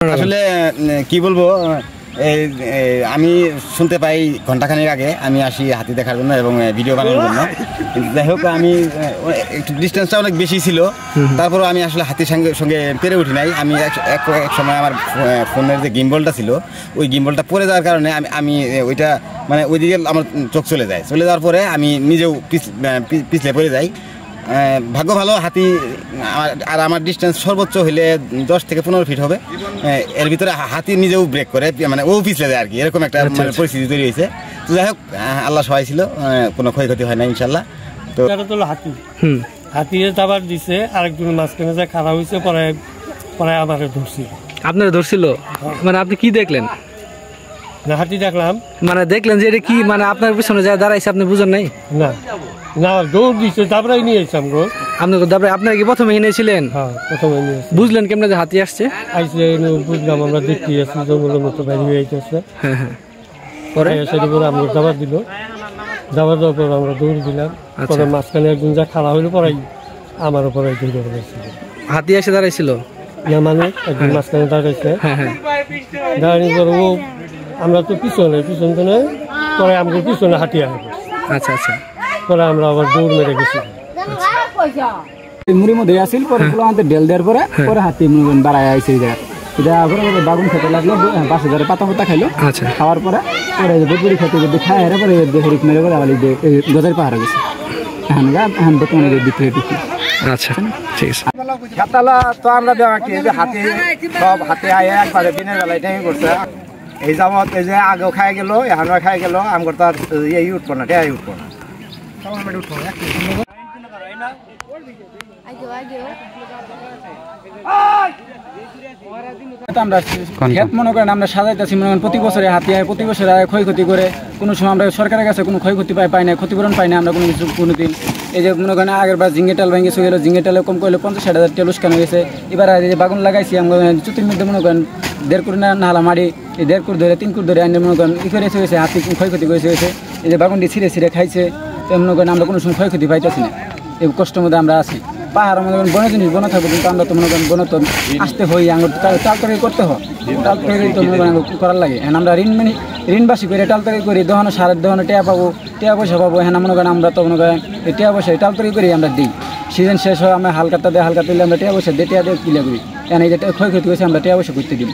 আসলে কি বলবো, আমি শুনতে পাই ঘন্টাখানেক আগে আমি আসি হাতি দেখার জন্য এবং ভিডিও বানানোর জন্য। যাই হোক, আমি একটু ডিস্টেন্সটা অনেক বেশি ছিল, তারপরও আমি আসলে হাতির সঙ্গে পেরে উঠি নাই। আমি এক সময় আমার ফোনের যে গিম্বলটা ছিল, ওই গিম্বলটা পড়ে যাওয়ার কারণে আমি ওইটা মানে ওইদিকে আমার চোখ চলে যাওয়ার পরে আমি নিজেও পিছলে পড়ে যাই। ভাগ্য ভালো, হাতি আর আমার ডিস্টেন্স সর্বোচ্চ হইলে 10 থেকে 15 ফিট হবে। এর ভিতরে হাতি নিজেও ব্রেক করে, মানে ও পিছলে যায় আর কি, এরকম একটা পরিস্থিতি তৈরি হয়েছে। তো যাই হোক, আল্লাহ সহায় ছিল, কোনো ক্ষয়ক্ষতি হয় না ইনশাল্লাহ। তো হাতি হাতি আবার দিছে, আরেকজন মাঝখানে যা খারাপ হয়েছে, পরে আবার ধরছি। আপনারা ধরছিল? মানে আপনি কি দেখলেন? হাতি দেখলাম, মানে দেখলেন যে এটা কি, মানে আপনার পিছনে যা দাঁড়াইছে আপনি বুঝেন নাই? না না, দৌড় দিচ্ছে, দাবড়াই নিয়ে এসেছি আমরা। আপনারা কি প্রথমে এনেছিলেন? হ্যাঁ, প্রথমে নিয়ে বুঝলেন কেমনে যে হাতি আসছে? বুঝলাম, আমরা দেখতে আসছি জঙ্গলের মতো বাইরে হয়ে যাচ্ছে। পরে সেটা করে আমরা দাবার দিল, দাবার দেওয়ার পর আমরা দৌড় দিলাম। পরে মাঝখানে একজন যা খাড়া হইলো, পরে আমার উপরে হাতি এসে দাঁড়াইছিল না, মানে একজন মাঝখানে দাঁড়াইছে। দাঁড়ানোর পর ও, আমরা তো পিছন তো নয়, পরে আমাকে পিছনে হাতি আসবে। আচ্ছা আচ্ছা, পরে আমরা আবার দৌড় মেরে গেছি। মুড়ির মধ্যে আসিল, পরে ডেল দেওয়ার পরে পরে হাতি বাড়ায় আইসে বাগুন খেতে লাগলো, বাসে ধরে পাতা পাতা খাইলো। খাওয়ার পরে পরে বদুরি খেতে খায়, পরে মেরে পরে আবার গজার পাহাড়ে গেছে। এখন বর্তমানে বিক্রি ঢুকি। আচ্ছা, ঠিক আছে। তো আমরা হাতি সব হাতে আয় একবারে দিনের বেলা এটাই করছে। এই যাবত এই যে আগেও খাই গেল, এখনও খাই গেল, আমার তো আর এই উঠবো না, টেয়াই উঠবো না। আমরা ক্ষেত মনে করেন আমরা সাজাইতেছি, মনে করেন প্রতি বছরে হাতি হয়, প্রতি বছরে ক্ষয়ক্ষতি করে। কোনো সময় আমরা সরকারের কাছে কোনো ক্ষয়ক্ষতি পাই না, ক্ষতিপূরণ পাই না আমরা কোনো কিছু কোনোদিন। এই যে মনে করেন আগের বার ঝিঙ্গে টাল ভেঙে গেলো, ঝিঙ্গে টালে কম করলে 50-60 হাজার লুস্কান হয়ে গেছে। এবার এই যে বাগুন লাগাইছি আমরা চুতির মধ্যে, মনে করেন 1.5 কোটি নালা মারি, এই 1.5 কোটি ধরে 3 কোটি ধরে আইনে মনে করেন ই করে হয়েছে, হাতি ক্ষয়ক্ষতি করেছে হয়েছে। এই যে বাগুনটি ছিঁড়ে খাইছে, মনে করেন আমরা কোনো সময় ক্ষয়ক্ষতি পাইতেছি না, এই কষ্টের মধ্যে আমরা আছি। পাহাড় মনে করেন বনে জিনিস বনে থাকবো, কিন্তু আমরা তো মনে করেন বনে তো আসতে হই, আঙুর টালতরি করতে হয়, টালতরি তো মনে করেন করার লাগে। এখন আমরা ঋণবাসী করে টালতরি করি, দহনো সারের দহনো টেয়া পাবো, টেয়া পয়সা পাবো। হ্যাঁ, মনে করেন আমরা তো মনে করেন এই টেয়া পয়সা টালতরি করি আমরা দিই। সিজন শেষ হয় আমরা হালকাটা দিয়ে হালকা তুললে আমরা টেয়া পয়সা দিয়ে টেয়া দিয়ে কিলা করি। এখন এই যে ক্ষয়ক্ষতি হয়েছে আমরা টেয়া পয়সা করতে দিই।